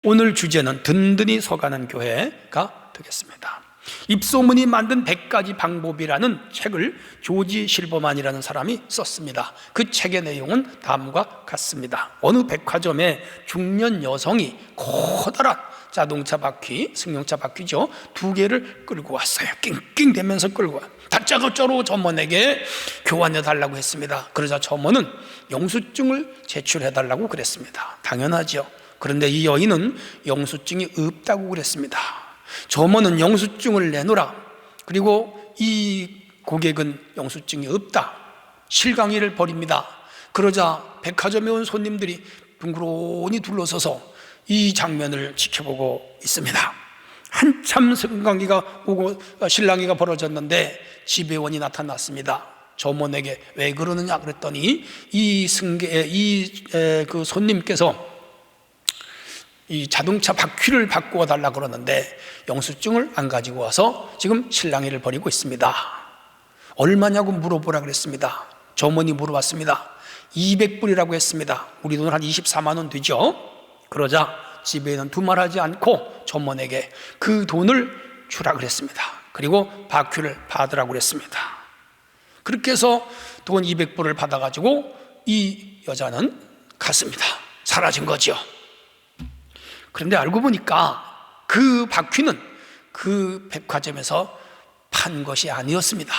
오늘 주제는 든든히 서가는 교회가 되겠습니다. 입소문이 만든 100가지 방법이라는 책을 조지 실버만이라는 사람이 썼습니다. 그 책의 내용은 다음과 같습니다. 어느 백화점에 중년 여성이 커다란 자동차 바퀴, 승용차 바퀴죠, 2개를 끌고 왔어요. 낑낑대면서 끌고 와요. 다짜고짜로 점원에게 교환해 달라고 했습니다. 그러자 점원은 영수증을 제출해 달라고 그랬습니다. 당연하죠. 그런데 이 여인은 영수증이 없다고 그랬습니다. 점원은 영수증을 내놓으라. 그리고 이 고객은 영수증이 없다. 실강의를 벌입니다. 그러자 백화점에 온 손님들이 둥그러니 둘러서서 이 장면을 지켜보고 있습니다. 한참 승강기가 오고 실랑이가 벌어졌는데 지배원이 나타났습니다. 점원에게 왜 그러느냐 그랬더니 그 손님께서 이 자동차 바퀴를 바꾸어 달라 그러는데 영수증을 안 가지고 와서 지금 실랑이를 벌이고 있습니다. 얼마냐고 물어보라 그랬습니다. 점원이 물어봤습니다. 200불이라고 했습니다. 우리 돈 한 24만 원 되죠. 그러자 집에는 두말하지 않고 점원에게 그 돈을 주라 그랬습니다. 그리고 바퀴를 받으라고 그랬습니다. 그렇게 해서 돈 200불을 받아가지고 이 여자는 갔습니다. 사라진 거죠. 그런데 알고 보니까 그 바퀴는 그 백화점에서 판 것이 아니었습니다.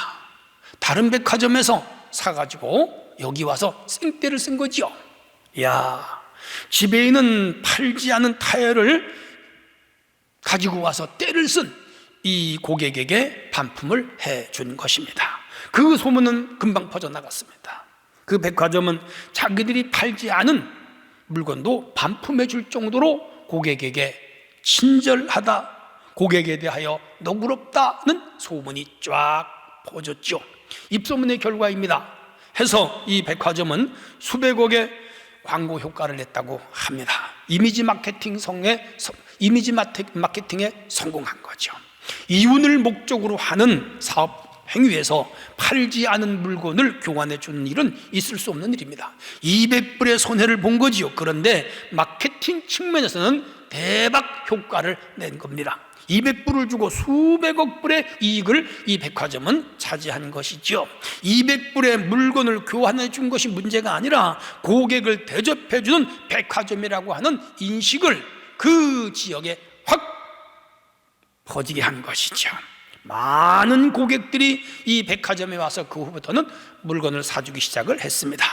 다른 백화점에서 사가지고 여기 와서 생떼를 쓴 거죠. 이야, 집에 있는 팔지 않은 타이어를 가지고 와서 때를 쓴 이 고객에게 반품을 해준 것입니다. 그 소문은 금방 퍼져나갔습니다. 그 백화점은 자기들이 팔지 않은 물건도 반품해 줄 정도로 고객에게 친절하다, 고객에 대하여 너그럽다는 소문이 쫙 퍼졌죠. 입소문의 결과입니다. 해서 이 백화점은 수백억의 광고 효과를 냈다고 합니다. 이미지 마케팅에 성공한 거죠. 이윤을 목적으로 하는 사업 행위에서 팔지 않은 물건을 교환해 주는 일은 있을 수 없는 일입니다. 200불의 손해를 본 거지요. 그런데 마케팅 측면에서는 대박 효과를 낸 겁니다. 200불을 주고 수백억 불의 이익을 이 백화점은 차지한 것이죠. 200불의 물건을 교환해 준 것이 문제가 아니라 고객을 대접해 주는 백화점이라고 하는 인식을 그 지역에 확 퍼지게 한 것이죠. 많은 고객들이 이 백화점에 와서 그 후부터는 물건을 사주기 시작을 했습니다.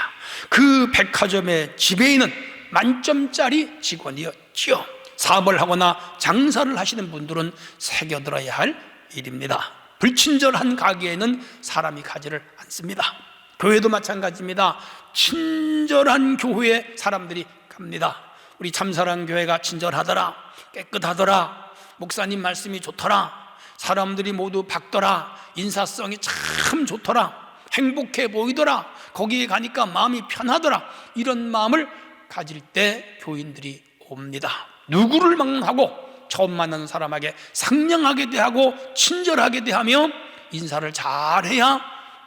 그 백화점의 지배인은 만점짜리 직원이었죠. 사업을 하거나 장사를 하시는 분들은 새겨들어야 할 일입니다. 불친절한 가게에는 사람이 가지를 않습니다. 교회도 마찬가지입니다. 친절한 교회에 사람들이 갑니다. 우리 참사랑 교회가 친절하더라, 깨끗하더라, 목사님 말씀이 좋더라, 사람들이 모두 밝더라, 인사성이 참 좋더라, 행복해 보이더라, 거기에 가니까 마음이 편하더라, 이런 마음을 가질 때 교인들이 옵니다. 누구를 만나고 처음 만나는 사람에게 상냥하게 대하고 친절하게 대하며 인사를 잘해야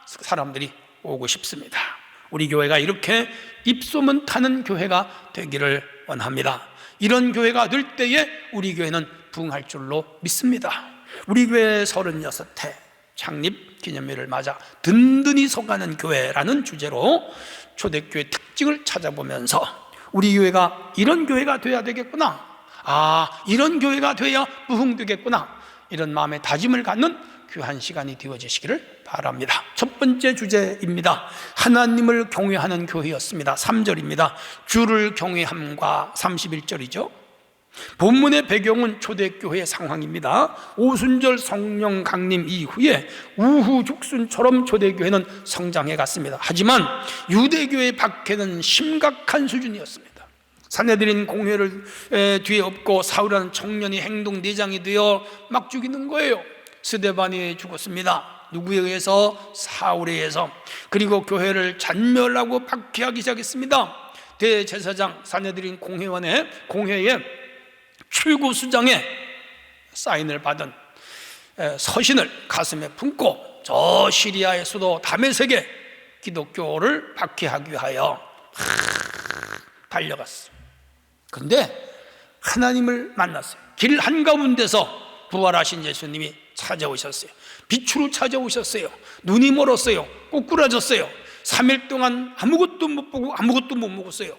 사람들이 오고 싶습니다. 우리 교회가 이렇게 입소문 타는 교회가 되기를 원합니다. 이런 교회가 될 때에 우리 교회는 부흥할 줄로 믿습니다. 우리 교회 36회 창립 기념일을 맞아 든든히 서가는 교회라는 주제로 초대교회 특징을 찾아보면서 우리 교회가 이런 교회가 돼야 되겠구나, 이런 교회가 돼야 부흥되겠구나, 이런 마음의 다짐을 갖는 귀한 시간이 되어지시기를 바랍니다. 첫 번째 주제입니다. 하나님을 경외하는 교회였습니다. 3절입니다. 주를 경외함과 31절이죠. 본문의 배경은 초대교회의 상황입니다. 오순절 성령 강림 이후에 우후죽순처럼 초대교회는 성장해 갔습니다. 하지만 유대교회 박해는 심각한 수준이었습니다. 산헤드린 공회를 뒤에 업고 사울이라는 청년이 행동대장이 되어 막 죽이는 거예요. 스데반이 죽었습니다. 누구에 의해서? 사울에 의해서. 그리고 교회를 잔멸하고 박해하기 시작했습니다. 대제사장 산헤드린 공회에 출구수장에 사인을 받은 서신을 가슴에 품고 저 시리아의 수도 다메섹에 기독교를 박해하기 위하여 달려갔어요. 그런데 하나님을 만났어요. 길 한가운데서 부활하신 예수님이 찾아오셨어요. 빛으로 찾아오셨어요. 눈이 멀었어요. 꼬꾸라졌어요. 3일 동안 아무것도 못 보고 아무것도 못 먹었어요.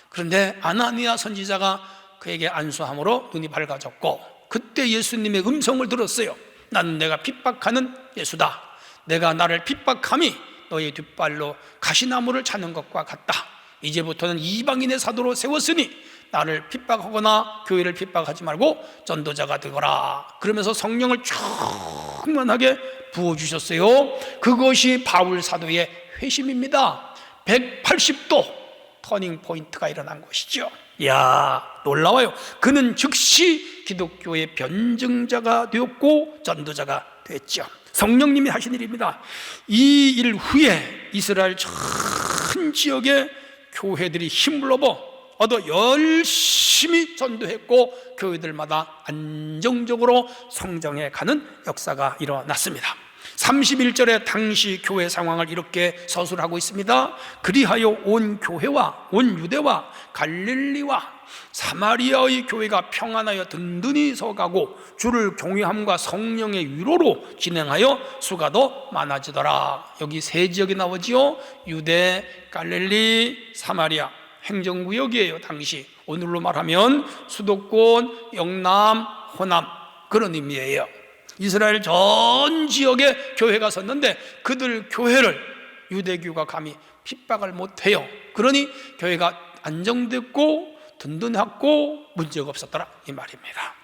그런데 아나니아 선지자가 그에게 안수함으로 눈이 밝아졌고, 그때 예수님의 음성을 들었어요. 나는 내가 핍박하는 예수다. 내가 나를 핍박함이 너의 뒷발로 가시나무를 차는 것과 같다. 이제부터는 이방인의 사도로 세웠으니 나를 핍박하거나 교회를 핍박하지 말고 전도자가 되거라. 그러면서 성령을 충만하게 부어주셨어요. 그것이 바울 사도의 회심입니다. 180도 터닝 포인트가 일어난 것이죠. 놀라워요. 그는 즉시 기독교의 변증자가 되었고 전도자가 됐죠. 성령님이 하신 일입니다. 이 일 후에 이스라엘 전 지역의 교회들이 힘을 얻어 열심히 전도했고, 교회들마다 안정적으로 성장해 가는 역사가 일어났습니다. 31절에 당시 교회 상황을 이렇게 서술하고 있습니다. 그리하여 온 교회와 온 유대와 갈릴리와 사마리아의 교회가 평안하여 든든히 서가고 주를 경외함과 성령의 위로로 진행하여 수가 더 많아지더라. 여기 세 지역이 나오지요. 유대, 갈릴리, 사마리아. 행정구역이에요. 당시 오늘로 말하면 수도권, 영남, 호남, 그런 의미예요. 이스라엘 전 지역에 교회가 섰는데 그들 교회를 유대교가 감히 핍박을 못해요. 그러니 교회가 안정됐고 든든했고 문제가 없었더라, 이 말입니다.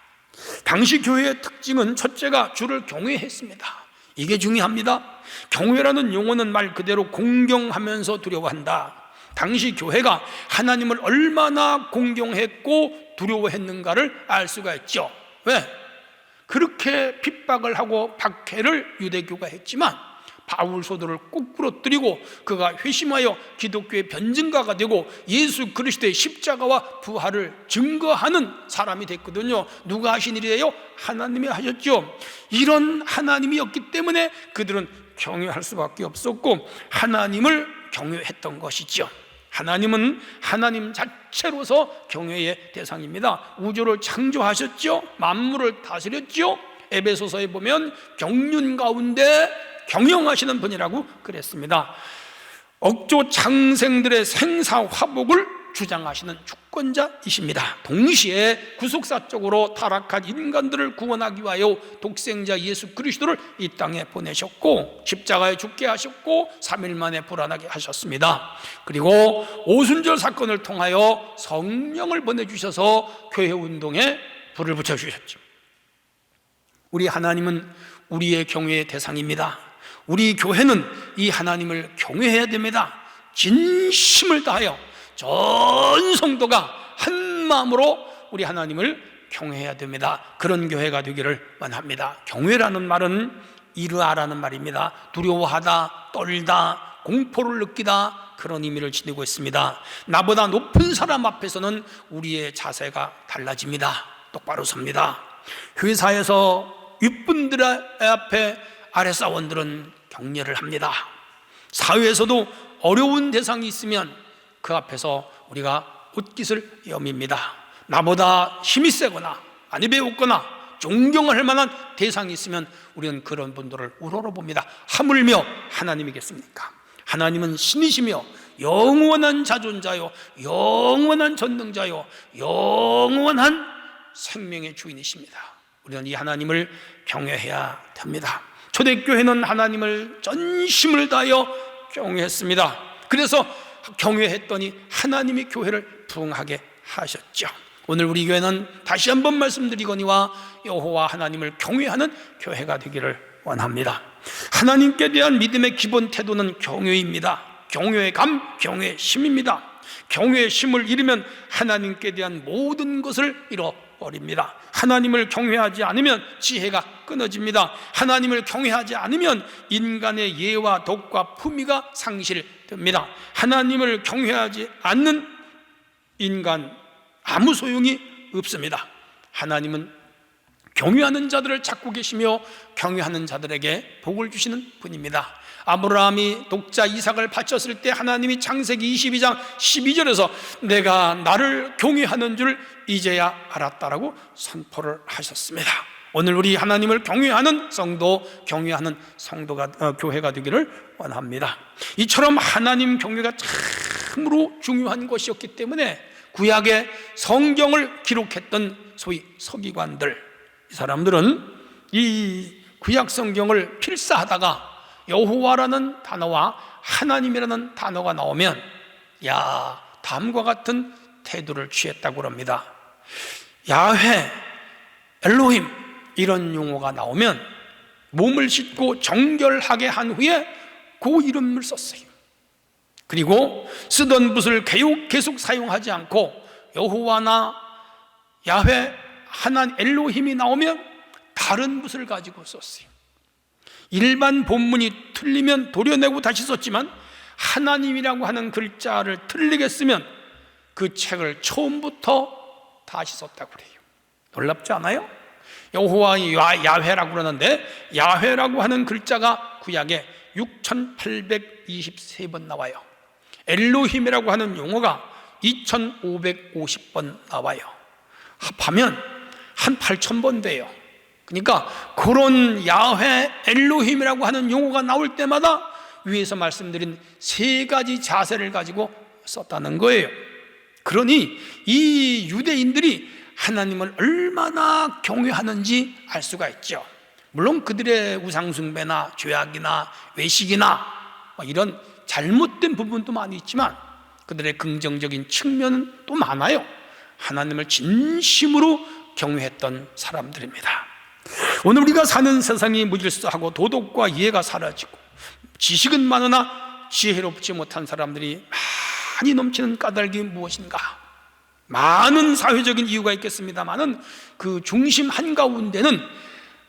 당시 교회의 특징은 첫째가 주를 경외했습니다. 이게 중요합니다. 경외라는 용어는 말 그대로 공경하면서 두려워한다. 당시 교회가 하나님을 얼마나 공경했고 두려워했는가를 알 수가 있죠. 왜? 그렇게 핍박을 하고 박해를 유대교가 했지만 바울 소도를 꼭 부러뜨리고 그가 회심하여 기독교의 변증가가 되고 예수 그리스도의 십자가와 부활을 증거하는 사람이 됐거든요. 누가 하신 일이에요? 하나님이 하셨죠. 이런 하나님이었기 때문에 그들은 경외할 수밖에 없었고 하나님을 경외했던 것이죠. 하나님은 하나님 자체로서 경외의 대상입니다. 우주를 창조하셨죠. 만물을 다스렸죠. 에베소서에 보면 경륜 가운데 경영하시는 분이라고 그랬습니다. 억조 창생들의 생사화복을 주장하시는 주권자이십니다. 동시에 구속사적으로 타락한 인간들을 구원하기 위하여 독생자 예수 그리스도를 이 땅에 보내셨고 십자가에 죽게 하셨고 3일 만에 불안하게 하셨습니다. 그리고 오순절 사건을 통하여 성령을 보내주셔서 교회운동에 불을 붙여주셨죠. 우리 하나님은 우리의 경외의 대상입니다. 우리 교회는 이 하나님을 경외해야 됩니다. 진심을 다하여 전 성도가 한 마음으로 우리 하나님을 경외해야 됩니다. 그런 교회가 되기를 원합니다. 경외라는 말은 이르아라는 말입니다. 두려워하다, 떨다, 공포를 느끼다, 그런 의미를 지니고 있습니다. 나보다 높은 사람 앞에서는 우리의 자세가 달라집니다. 똑바로 섭니다. 회사에서 윗분들 앞에 아랫사원들은 격려를 합니다. 사회에서도 어려운 대상이 있으면 그 앞에서 우리가 옷깃을 여밉니다. 나보다 힘이 세거나 많이 배웠거나 존경을 할 만한 대상이 있으면 우리는 그런 분들을 우러러봅니다. 하물며 하나님이겠습니까? 하나님은 신이시며 영원한 자존자요 영원한 전능자요 영원한 생명의 주인이십니다. 우리는 이 하나님을 경외해야 됩니다. 초대교회는 하나님을 전심을 다하여 경외했습니다. 그래서 경외했더니 하나님이 교회를 부흥하게 하셨죠. 오늘 우리 교회는 다시 한번 말씀드리거니와 여호와 하나님을 경외하는 교회가 되기를 원합니다. 하나님께 대한 믿음의 기본 태도는 경외입니다. 경외의 감, 경외의 심입니다. 경외의 심을 잃으면 하나님께 대한 모든 것을 잃어버립니다. 하나님을 경외하지 않으면 지혜가 끊어집니다. 하나님을 경외하지 않으면 인간의 예와 덕과 품위가 상실됩니다. 하나님을 경외하지 않는 인간 아무 소용이 없습니다. 하나님은 경외하는 자들을 찾고 계시며 경외하는 자들에게 복을 주시는 분입니다. 아브라함이 독자 이삭을 바쳤을 때 하나님이 창세기 22장 12절에서 내가 나를 경외하는 줄 이제야 알았다라고 선포를 하셨습니다. 오늘 우리 하나님을 경외하는 성도, 경외하는 성도가 교회가 되기를 원합니다. 이처럼 하나님 경외가 참으로 중요한 것이었기 때문에 구약의 성경을 기록했던 소위 서기관들, 이 사람들은 이 구약 성경을 필사하다가 여호와라는 단어와 하나님이라는 단어가 나오면 다음과 같은 태도를 취했다고 합니다. 야훼, 엘로힘 이런 용어가 나오면 몸을 씻고 정결하게 한 후에 그 이름을 썼어요. 그리고 쓰던 붓을 계속 사용하지 않고 여호와나 야훼, 하나님, 엘로힘이 나오면 다른 붓을 가지고 썼어요. 일반 본문이 틀리면 도려내고 다시 썼지만 하나님이라고 하는 글자를 틀리게 쓰면 그 책을 처음부터 다시 썼다고 그래요. 놀랍지 않아요? 여호와 야훼라고 그러는데 야훼라고 하는 글자가 구약에 6823번 나와요. 엘로힘이라고 하는 용어가 2550번 나와요. 합하면 한 8000번 돼요. 그러니까 그런 야훼, 엘로힘이라고 하는 용어가 나올 때마다 위에서 말씀드린 세 가지 자세를 가지고 썼다는 거예요. 그러니 이 유대인들이 하나님을 얼마나 경외하는지 알 수가 있죠. 물론 그들의 우상숭배나 죄악이나 외식이나 이런 잘못된 부분도 많이 있지만 그들의 긍정적인 측면은 또 많아요. 하나님을 진심으로 경외했던 사람들입니다. 오늘 우리가 사는 세상이 무질서하고 도덕과 이해가 사라지고 지식은 많으나 지혜롭지 못한 사람들이 많이 넘치는 까닭이 무엇인가? 많은 사회적인 이유가 있겠습니다만은 그 중심 한가운데는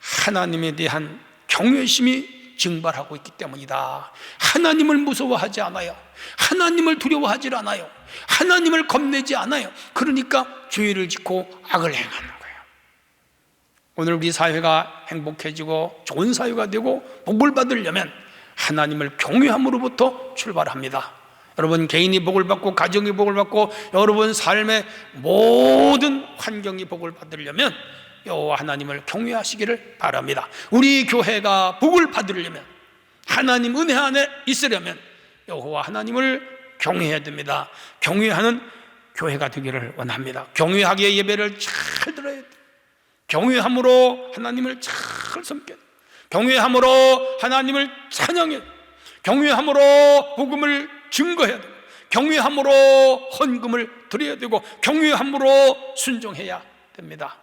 하나님에 대한 경외심이 증발하고 있기 때문이다. 하나님을 무서워하지 않아요. 하나님을 두려워하지 않아요. 하나님을 겁내지 않아요. 그러니까 죄를 짓고 악을 행하는 거예요. 오늘 우리 사회가 행복해지고 좋은 사회가 되고 복을 받으려면 하나님을 경외함으로부터 출발합니다. 여러분 개인이 복을 받고 가정이 복을 받고 여러분 삶의 모든 환경이 복을 받으려면 여호와 하나님을 경외하시기를 바랍니다. 우리 교회가 복을 받으려면 하나님 은혜 안에 있으려면 여호와 하나님을 경외해야 됩니다. 경외하는 교회가 되기를 원합니다. 경외하게 예배를 잘 들어야 돼요. 경외함으로 하나님을 잘 섬겨야 돼요. 경외함으로 하나님을 찬양해야 돼요. 경외함으로 복음을 증거해야 되고 경외함으로 헌금을 드려야 되고 경외함으로 순종해야 됩니다.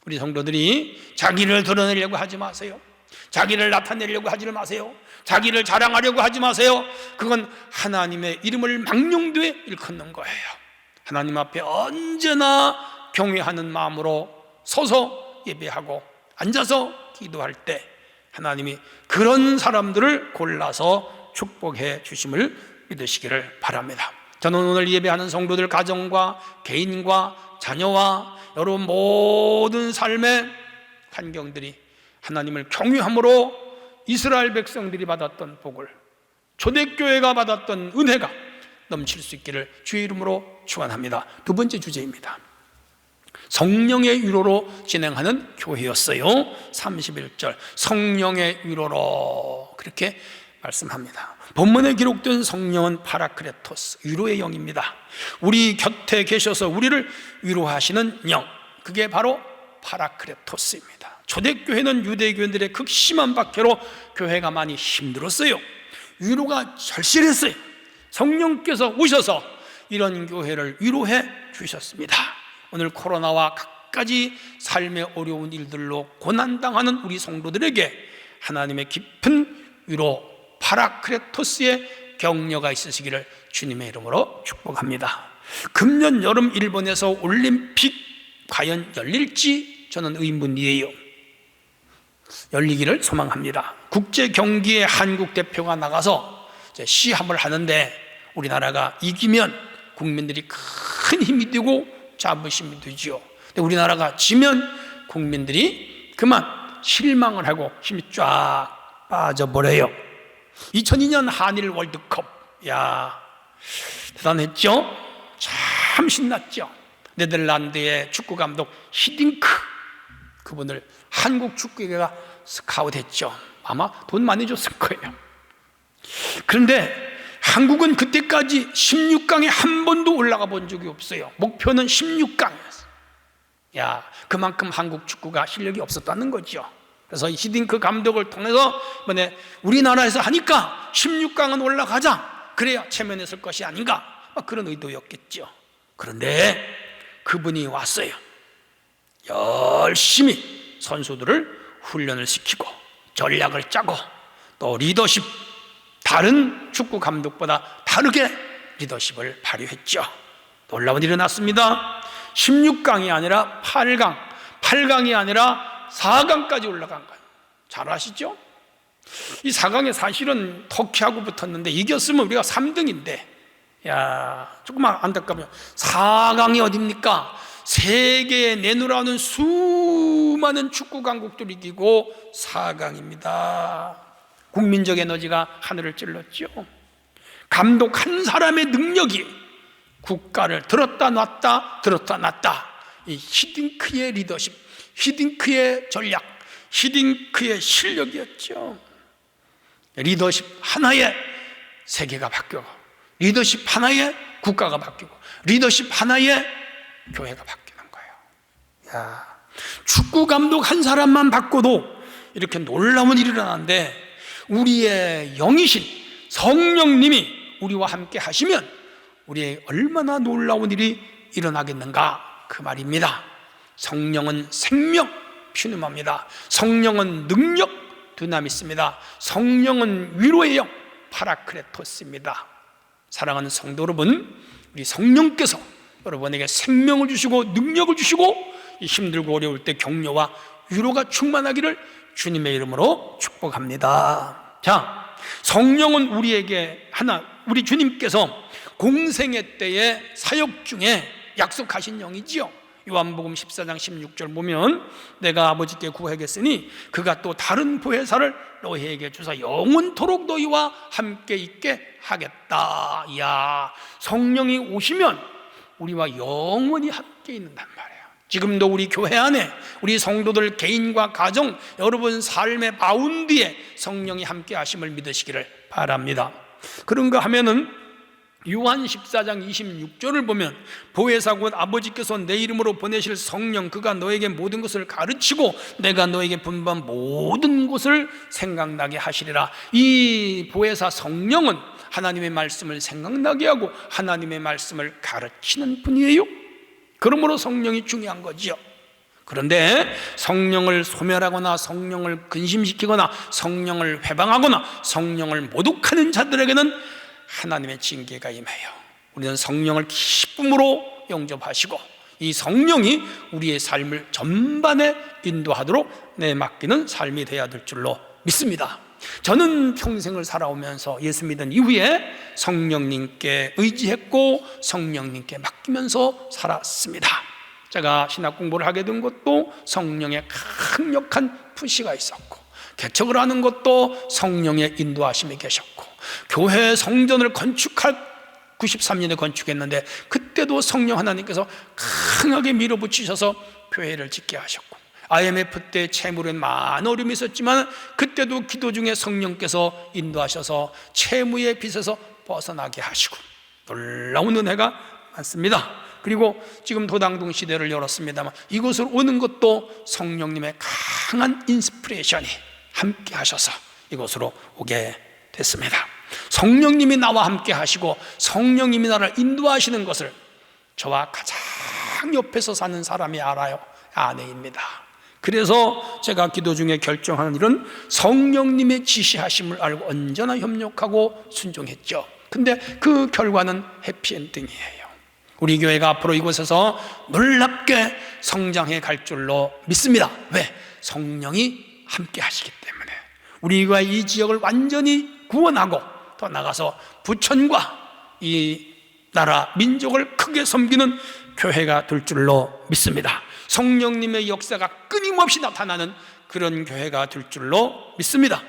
우리 성도들이 자기를 드러내려고 하지 마세요. 자기를 나타내려고 하지 마세요. 자기를 자랑하려고 하지 마세요. 그건 하나님의 이름을 망령되이 일컫는 거예요. 하나님 앞에 언제나 경외하는 마음으로 서서 예배하고 앉아서 기도할 때 하나님이 그런 사람들을 골라서 축복해 주심을 믿으시기를 바랍니다. 저는 오늘 예배하는 성도들 가정과 개인과 자녀와 여러분 모든 삶의 환경들이 하나님을 경외함으로 이스라엘 백성들이 받았던 복을 초대교회가 받았던 은혜가 넘칠 수 있기를 주의 이름으로 축원합니다. 두 번째 주제입니다. 성령의 위로로 진행하는 교회였어요. 31절 성령의 위로로 그렇게 말씀합니다. 본문에 기록된 성령은 파라크레토스, 위로의 영입니다. 우리 곁에 계셔서 우리를 위로하시는 영, 그게 바로 파라크레토스입니다. 초대교회는 유대교인들의 극심한 박해로 교회가 많이 힘들었어요. 위로가 절실했어요. 성령께서 오셔서 이런 교회를 위로해 주셨습니다. 오늘 코로나와 갖가지 삶의 어려운 일들로 고난당하는 우리 성도들에게 하나님의 깊은 위로 파라크레토스의 격려가 있으시기를 주님의 이름으로 축복합니다. 금년 여름 일본에서 올림픽 과연 열릴지 저는 의문이에요. 열리기를 소망합니다. 국제 경기에 한국 대표가 나가서 시합을 하는데 우리나라가 이기면 국민들이 큰 힘이 되고 자부심이 되지요. 근데 우리나라가 지면 국민들이 그만 실망을 하고 힘이 쫙 빠져버려요. 2002년 한일 월드컵, 야, 대단했죠? 참 신났죠? 네덜란드의 축구 감독 히딩크, 그분을 한국 축구계가 스카웃했죠. 아마 돈 많이 줬을 거예요. 그런데 한국은 그때까지 16강에 한 번도 올라가 본 적이 없어요. 목표는 16강이었어요. 야, 그만큼 한국 축구가 실력이 없었다는 거죠. 그래서 히딩크 감독을 통해서 이번에 우리나라에서 하니까 16강은 올라가자, 그래야 체면했을 것이 아닌가, 그런 의도였겠죠. 그런데 그분이 왔어요. 열심히 선수들을 훈련을 시키고 전략을 짜고 또 리더십, 다른 축구 감독보다 다르게 리더십을 발휘했죠. 놀라운 일이 났습니다. 16강이 아니라 8강, 8강이 아니라 4강까지 올라간 거예요. 잘 아시죠? 이 4강에 사실은 터키하고 붙었는데 이겼으면 우리가 3등인데, 야, 조금만 안타까워요. 4강이 어딥니까? 세계에 내놓으라는 수많은 축구 강국들이 이기고 4강입니다. 국민적 에너지가 하늘을 찔렀죠. 감독 한 사람의 능력이 국가를 들었다 놨다 들었다 놨다. 이 히딩크의 리더십, 히딩크의 전략, 히딩크의 실력이었죠. 리더십 하나에 세계가 바뀌고, 리더십 하나에 국가가 바뀌고, 리더십 하나에 교회가 바뀌는 거예요. 야, 축구 감독 한 사람만 바꿔도 이렇게 놀라운 일이 일어나는데, 우리의 영이신 성령님이 우리와 함께 하시면 우리의 얼마나 놀라운 일이 일어나겠는가, 그 말입니다. 성령은 생명, 퓨누마입니다. 성령은 능력, 두나미스입니다. 성령은 위로의 영, 파라크레토스입니다. 사랑하는 성도 여러분, 우리 성령께서 여러분에게 생명을 주시고 능력을 주시고 힘들고 어려울 때 격려와 위로가 충만하기를 주님의 이름으로 축복합니다. 자, 성령은 우리에게 우리 주님께서 공생애 때의 사역 중에 약속하신 영이지요. 요한복음 14장 16절 보면, 내가 아버지께 구하겠으니 그가 또 다른 보혜사를 너희에게 주사 영원토록 너희와 함께 있게 하겠다. 이야, 성령이 오시면 우리와 영원히 함께 있는단 말이에요. 지금도 우리 교회 안에 우리 성도들 개인과 가정, 여러분 삶의 바운드에 성령이 함께 하심을 믿으시기를 바랍니다. 그런가 하면은 요한 14장 26절을 보면, 보혜사 곧 아버지께서 내 이름으로 보내실 성령, 그가 너에게 모든 것을 가르치고 내가 너에게 분부한 모든 것을 생각나게 하시리라. 이 보혜사 성령은 하나님의 말씀을 생각나게 하고 하나님의 말씀을 가르치는 분이에요. 그러므로 성령이 중요한 거지요. 그런데 성령을 소멸하거나 성령을 근심시키거나 성령을 회방하거나 성령을 모독하는 자들에게는 하나님의 징계가 임해요. 우리는 성령을 기쁨으로 영접하시고 이 성령이 우리의 삶을 전반에 인도하도록 내맡기는 삶이 되어야 될 줄로 믿습니다. 저는 평생을 살아오면서 예수 믿은 이후에 성령님께 의지했고 성령님께 맡기면서 살았습니다. 제가 신학 공부를 하게 된 것도 성령의 강력한 푸시가 있었고, 개척을 하는 것도 성령의 인도하심이 계셨고, 교회 성전을 93년에 건축했는데 그때도 성령 하나님께서 강하게 밀어붙이셔서 교회를 짓게 하셨고, IMF 때 채무에 많은 어려움이 있었지만 그때도 기도 중에 성령께서 인도하셔서 채무의 빚에서 벗어나게 하시고, 놀라운 은혜가 많습니다. 그리고 지금 도당동 시대를 열었습니다만 이곳으로 오는 것도 성령님의 강한 인스피레이션이 함께 하셔서 이곳으로 오게 됐습니다. 성령님이 나와 함께 하시고 성령님이 나를 인도하시는 것을 저와 가장 옆에서 사는 사람이 알아요. 아내입니다. 그래서 제가 기도 중에 결정하는 일은 성령님의 지시하심을 알고 언제나 협력하고 순종했죠. 근데 그 결과는 해피엔딩이에요. 우리 교회가 앞으로 이곳에서 놀랍게 성장해 갈 줄로 믿습니다. 왜? 성령이 함께 하시기 때문에. 우리가 이 지역을 완전히 구원하고 더 나가서 부천과 이 나라 민족을 크게 섬기는 교회가 될 줄로 믿습니다. 성령님의 역사가 끊임없이 나타나는 그런 교회가 될 줄로 믿습니다.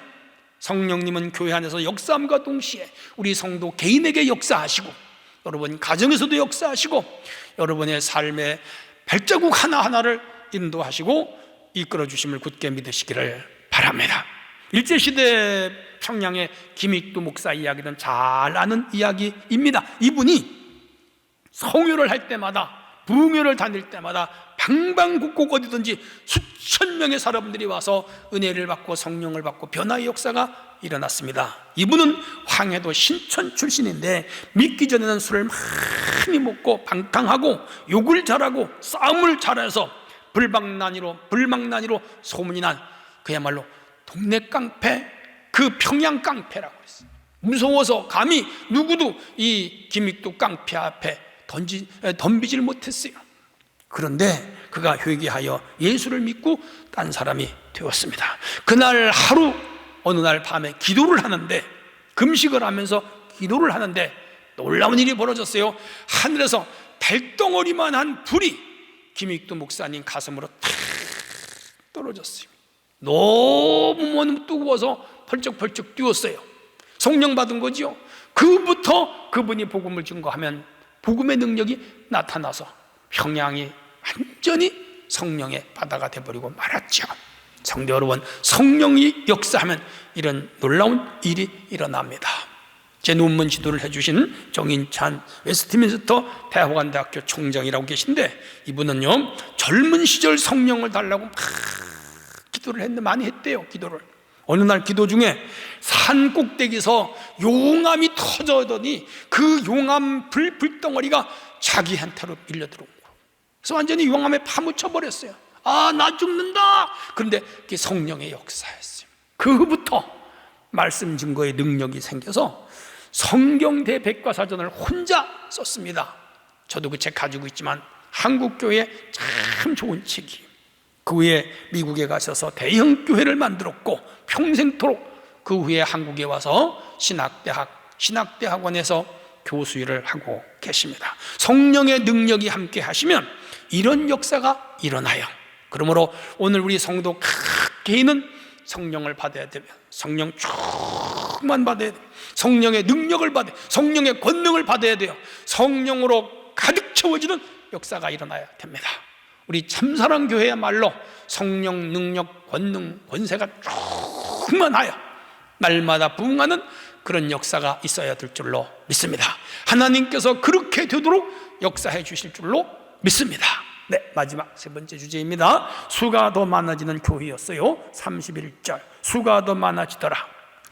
성령님은 교회 안에서 역사함과 동시에 우리 성도 개인에게 역사하시고, 여러분 가정에서도 역사하시고, 여러분의 삶의 발자국 하나하나를 인도하시고 이끌어 주심을 굳게 믿으시기를 바랍니다. 일제시대 평양의 김익두 목사 이야기는 잘 아는 이야기입니다. 이분이 성유를 할 때마다, 부흥회를 다닐 때마다 방방곡곡 어디든지 수천 명의 사람들이 와서 은혜를 받고 성령을 받고 변화의 역사가 일어났습니다. 이분은 황해도 신천 출신인데 믿기 전에는 술을 많이 먹고 방탕하고 욕을 잘하고 싸움을 잘해서 불망난이로 소문이 난 그야말로 동네 깡패, 그 평양 깡패라고 했어요. 무서워서 감히 누구도 이 김익두 깡패 앞에 덤비질 못했어요. 그런데 그가 회개하여 예수를 믿고 딴 사람이 되었습니다. 그날 하루, 어느 날 밤에 기도를 하는데, 금식을 하면서 기도를 하는데 놀라운 일이 벌어졌어요. 하늘에서 달덩어리만한 불이 김익두 목사님 가슴으로 탁 떨어졌어요. 너무 뜨거워서 펄쩍펄쩍 뛰었어요. 성령 받은 거죠. 그부터 그분이 복음을 증거하면 복음의 능력이 나타나서 평양이 완전히 성령의 바다가 되어버리고 말았죠. 성도 여러분, 성령이 역사하면 이런 놀라운 일이 일어납니다. 제 논문 지도를 해주신 정인찬 웨스트민스터 대학원대학교 총장이라고 계신데, 이분은요 젊은 시절 성령을 달라고 막 기도를 했는데, 많이 했대요. 기도를. 어느 날 기도 중에 산 꼭대기에서 용암이 터져더니 그 용암 불덩어리가 자기한테로 밀려 들어온 거예요. 그래서 완전히 용암에 파묻혀 버렸어요. 아, 나 죽는다. 그런데 그게 성령의 역사였어요. 그부터 말씀 증거의 능력이 생겨서 성경 대백과사전을 혼자 썼습니다. 저도 그 책 가지고 있지만 한국교회에 참 좋은 책이에요. 그 후에 미국에 가셔서 대형 교회를 만들었고 평생토록 그 후에 한국에 와서 신학대학원에서 교수 일을 하고 계십니다. 성령의 능력이 함께 하시면 이런 역사가 일어나요. 그러므로 오늘 우리 성도 각 개인은 성령을 받아야 되면 성령 충만 받아야 돼요. 성령의 능력을 받아야 돼요. 성령의 권능을 받아야 돼요. 성령으로 가득 채워지는 역사가 일어나야 됩니다. 우리 참사랑교회야말로 성령 능력, 권능, 권세가 충만하여 날마다 부흥하는 그런 역사가 있어야 될 줄로 믿습니다. 하나님께서 그렇게 되도록 역사해 주실 줄로 믿습니다. 네, 마지막 세 번째 주제입니다. 수가 더 많아지는 교회였어요. 31절, 수가 더 많아지더라.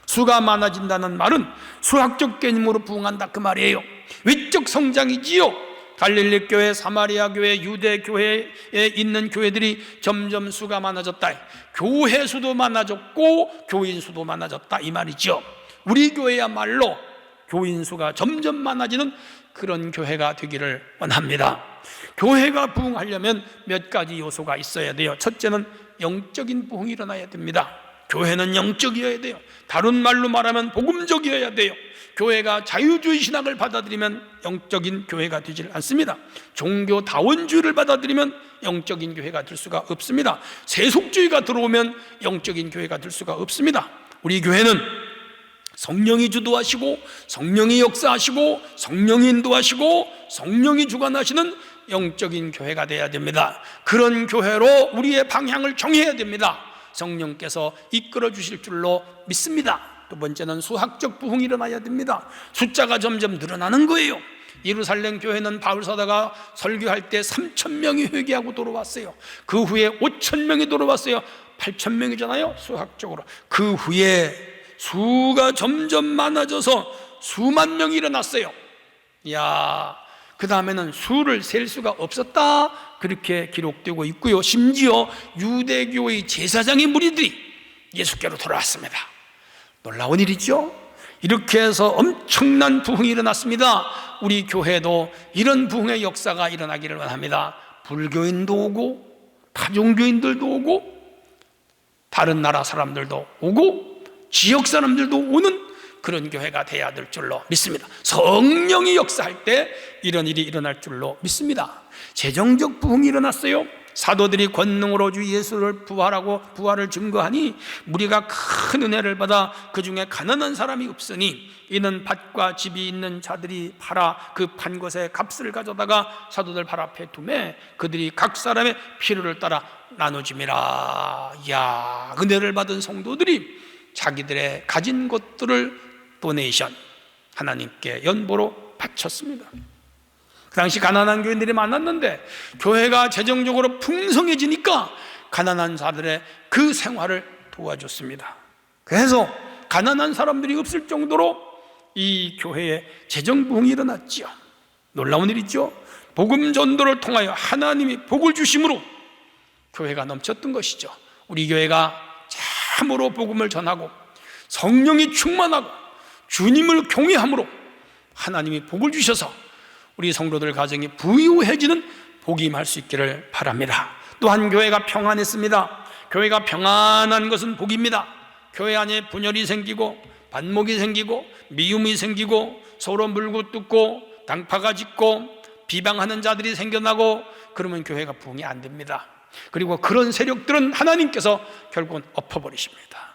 수가 많아진다는 말은 수학적 개념으로 부흥한다, 그 말이에요. 외적 성장이지요. 갈릴리 교회, 사마리아 교회, 유대 교회에 있는 교회들이 점점 수가 많아졌다. 교회 수도 많아졌고 교인 수도 많아졌다, 이 말이죠. 우리 교회야말로 교인 수가 점점 많아지는 그런 교회가 되기를 원합니다. 교회가 부흥하려면 몇 가지 요소가 있어야 돼요. 첫째는 영적인 부흥이 일어나야 됩니다. 교회는 영적이어야 돼요. 다른 말로 말하면 복음적이어야 돼요. 교회가 자유주의 신학을 받아들이면 영적인 교회가 되질 않습니다. 종교다원주의를 받아들이면 영적인 교회가 될 수가 없습니다. 세속주의가 들어오면 영적인 교회가 될 수가 없습니다. 우리 교회는 성령이 주도하시고 성령이 역사하시고 성령이 인도하시고 성령이 주관하시는 영적인 교회가 되어야 됩니다. 그런 교회로 우리의 방향을 정해야 됩니다. 성령께서 이끌어 주실 줄로 믿습니다. 두 번째는 수학적 부흥이 일어나야 됩니다. 숫자가 점점 늘어나는 거예요. 예루살렘 교회는 바울사도가 설교할 때 3,000명이 회개하고 돌아왔어요. 그 후에 5,000명이 돌아왔어요. 8,000명이잖아요 수학적으로. 그 후에 수가 점점 많아져서 수만 명이 일어났어요. 그 다음에는 수를 셀 수가 없었다, 그렇게 기록되고 있고요. 심지어 유대교의 제사장의 무리들이 예수께로 돌아왔습니다. 놀라운 일이죠. 이렇게 해서 엄청난 부흥이 일어났습니다. 우리 교회도 이런 부흥의 역사가 일어나기를 원합니다. 불교인도 오고 타종교인들도 오고 다른 나라 사람들도 오고 지역 사람들도 오는 그런 교회가 돼야 될 줄로 믿습니다. 성령이 역사할 때 이런 일이 일어날 줄로 믿습니다. 재정적 부흥이 일어났어요. 사도들이 권능으로 주 예수를 부활을 증거하니 무리가 큰 은혜를 받아 그 중에 가난한 사람이 없으니 이는 밭과 집이 있는 자들이 팔아 그 판 것의 값을 가져다가 사도들 발 앞에 두매 그들이 각 사람의 필요를 따라 나눠줌이라. 이야, 은혜를 받은 성도들이 자기들의 가진 것들을 도네이션, 하나님께 연보로 바쳤습니다. 그 당시 가난한 교인들이 많았는데 교회가 재정적으로 풍성해지니까 가난한 자들의 그 생활을 도와줬습니다. 그래서 가난한 사람들이 없을 정도로 이 교회에 재정 부흥이 일어났지요. 놀라운 일이죠. 복음 전도를 통하여 하나님이 복을 주심으로 교회가 넘쳤던 것이죠. 우리 교회가 참으로 복음을 전하고 성령이 충만하고 주님을 경외함으로 하나님이 복을 주셔서 우리 성도들 가정이 부유해지는 복이 임할 수 있기를 바랍니다. 또한 교회가 평안했습니다. 교회가 평안한 것은 복입니다. 교회 안에 분열이 생기고 반목이 생기고 미움이 생기고 서로 물고 뜯고 당파가 짙고 비방하는 자들이 생겨나고 그러면 교회가 부흥이 안 됩니다. 그리고 그런 세력들은 하나님께서 결국은 엎어버리십니다.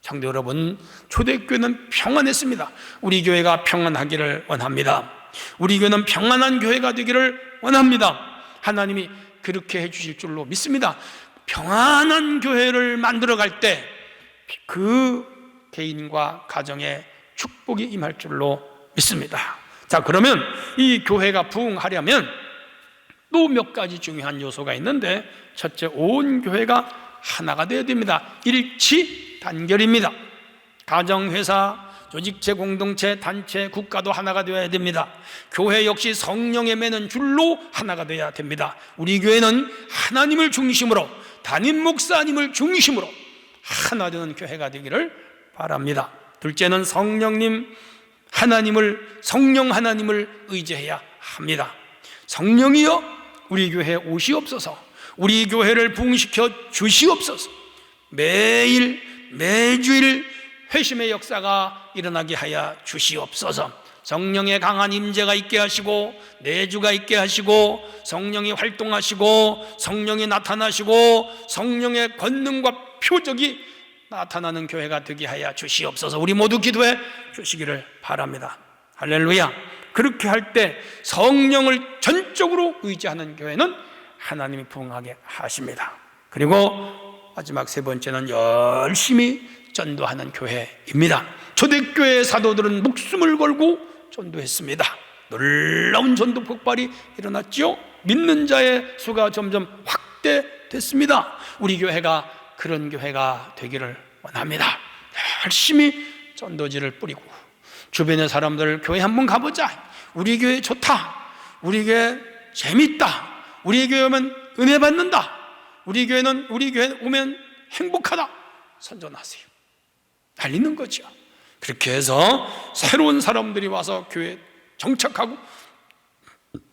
성도 여러분, 초대교회는 평안했습니다. 우리 교회가 평안하기를 원합니다. 우리 교회는 평안한 교회가 되기를 원합니다. 하나님이 그렇게 해주실 줄로 믿습니다. 평안한 교회를 만들어갈 때 그 개인과 가정에 축복이 임할 줄로 믿습니다. 자, 그러면 이 교회가 부흥하려면 또 몇 가지 중요한 요소가 있는데, 첫째, 온 교회가 하나가 되어야 됩니다. 일치단결입니다. 가정, 회사, 조직체, 공동체, 단체, 국가도 하나가 되어야 됩니다. 교회 역시 성령에 매는 줄로 하나가 되어야 됩니다. 우리 교회는 하나님을 중심으로, 담임 목사님을 중심으로 하나 되는 교회가 되기를 바랍니다. 둘째는 성령 하나님을 의지해야 합니다. 성령이여 우리 교회에 오시옵소서, 우리 교회를 부흥시켜 주시옵소서. 매일 매주일 회심의 역사가 일어나게 하여 주시옵소서. 성령의 강한 임재가 있게 하시고 내주가 있게 하시고 성령이 활동하시고 성령이 나타나시고 성령의 권능과 표적이 나타나는 교회가 되게 하여 주시옵소서. 우리 모두 기도해 주시기를 바랍니다. 할렐루야. 그렇게 할 때 성령을 전적으로 의지하는 교회는 하나님이 부흥하게 하십니다. 그리고 마지막 세 번째는 열심히 전도하는 교회입니다. 초대교회 사도들은 목숨을 걸고 전도했습니다. 놀라운 전도 폭발이 일어났죠. 믿는 자의 수가 점점 확대됐습니다. 우리 교회가 그런 교회가 되기를 원합니다. 열심히 전도지를 뿌리고 주변의 사람들 교회 한번 가보자, 우리 교회 좋다, 우리 교회 재밌다, 우리 교회 오면 은혜 받는다, 우리 교회 오면 행복하다 선전하세요. 알리는 거죠. 그렇게 해서 새로운 사람들이 와서 교회에 정착하고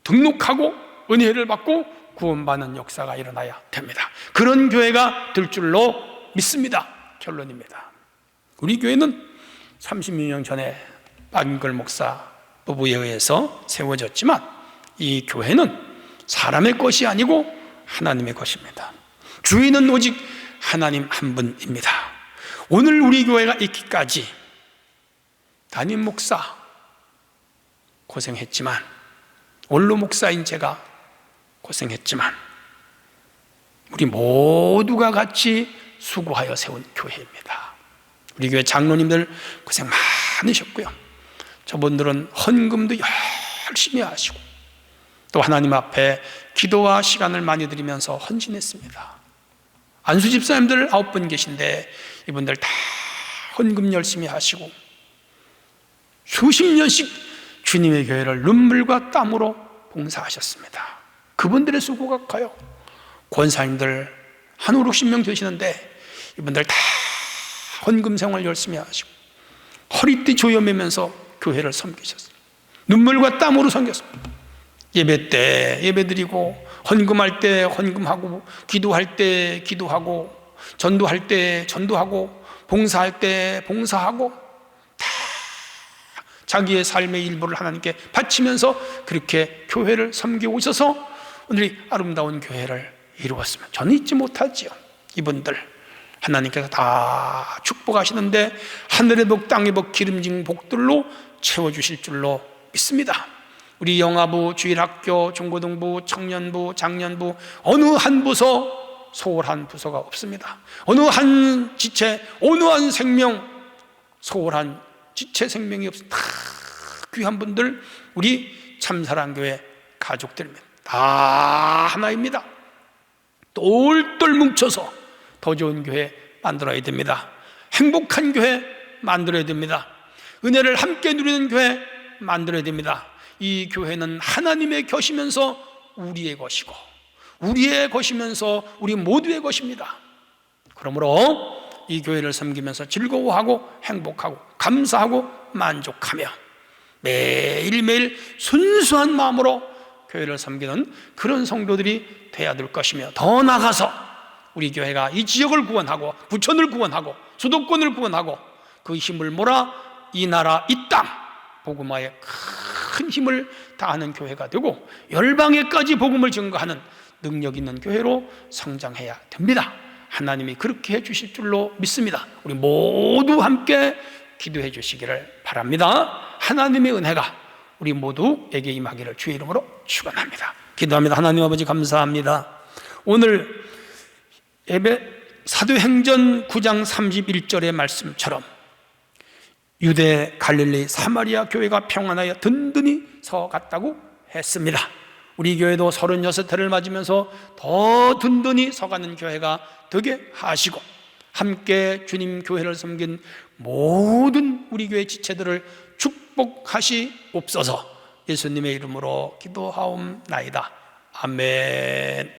등록하고 은혜를 받고 구원받는 역사가 일어나야 됩니다. 그런 교회가 될 줄로 믿습니다. 결론입니다. 우리 교회는 36년 전에 박인걸 목사 부부에 의해서 세워졌지만 이 교회는 사람의 것이 아니고 하나님의 것입니다. 주인은 오직 하나님 한 분입니다. 오늘 우리 교회가 있기까지 담임 목사 고생했지만, 원로 목사인 제가 고생했지만 우리 모두가 같이 수고하여 세운 교회입니다. 우리 교회 장로님들 고생 많으셨고요, 저분들은 헌금도 열심히 하시고 또 하나님 앞에 기도와 시간을 많이 드리면서 헌신했습니다. 안수 집사님들 9분 계신데 이분들 다 헌금 열심히 하시고 수십 년씩 주님의 교회를 눈물과 땀으로 봉사하셨습니다. 그분들의 수고가 커요. 권사님들 한 5, 60명 되시는데 이분들 다 헌금 생활 열심히 하시고 허리띠 조여매면서 교회를 섬기셨어요. 눈물과 땀으로 섬겼습니다. 예배 때 예배드리고, 헌금할 때 헌금하고, 기도할 때 기도하고, 전도할 때 전도하고, 봉사할 때 봉사하고, 다 자기의 삶의 일부를 하나님께 바치면서 그렇게 교회를 섬기고 있어서 오늘 이 아름다운 교회를 이루었으면 저는 잊지 못하지요. 이분들 하나님께서 다 축복하시는데 하늘의 복 땅의 복 기름진 복들로 채워주실 줄로 믿습니다. 우리 영아부, 주일학교, 중고등부, 청년부, 장년부 어느 한 부서 소홀한 부서가 없습니다. 어느 한 지체, 어느 한 생명 소홀한 지체 생명이 없습니다. 다 귀한 분들, 우리 참사랑교회 가족들입니다. 다 하나입니다. 똘똘 뭉쳐서 더 좋은 교회 만들어야 됩니다. 행복한 교회 만들어야 됩니다. 은혜를 함께 누리는 교회 만들어야 됩니다. 이 교회는 하나님의 것이면서 우리의 것이고, 우리의 것이면서 우리 모두의 것입니다. 그러므로 이 교회를 섬기면서 즐거워하고 행복하고 감사하고 만족하며 매일매일 순수한 마음으로 교회를 섬기는 그런 성도들이 돼야 될 것이며, 더 나아가서 우리 교회가 이 지역을 구원하고 부천을 구원하고 수도권을 구원하고 그 힘을 몰아 이 나라 이 땅 복음화에 큰 힘을 다하는 교회가 되고 열방에까지 복음을 증거하는 능력 있는 교회로 성장해야 됩니다. 하나님이 그렇게 해주실 줄로 믿습니다. 우리 모두 함께 기도해 주시기를 바랍니다. 하나님의 은혜가 우리 모두에게 임하기를 주의 이름으로 축원합니다. 기도합니다. 하나님 아버지 감사합니다. 오늘 예배 사도행전 9장 31절의 말씀처럼 유대, 갈릴리, 사마리아 교회가 평안하여 든든히 서갔다고 했습니다. 우리 교회도 36해를 맞으면서 더 든든히 서가는 교회가 되게 하시고, 함께 주님 교회를 섬긴 모든 우리 교회 지체들을 축복하시옵소서. 예수님의 이름으로 기도하옵나이다. 아멘.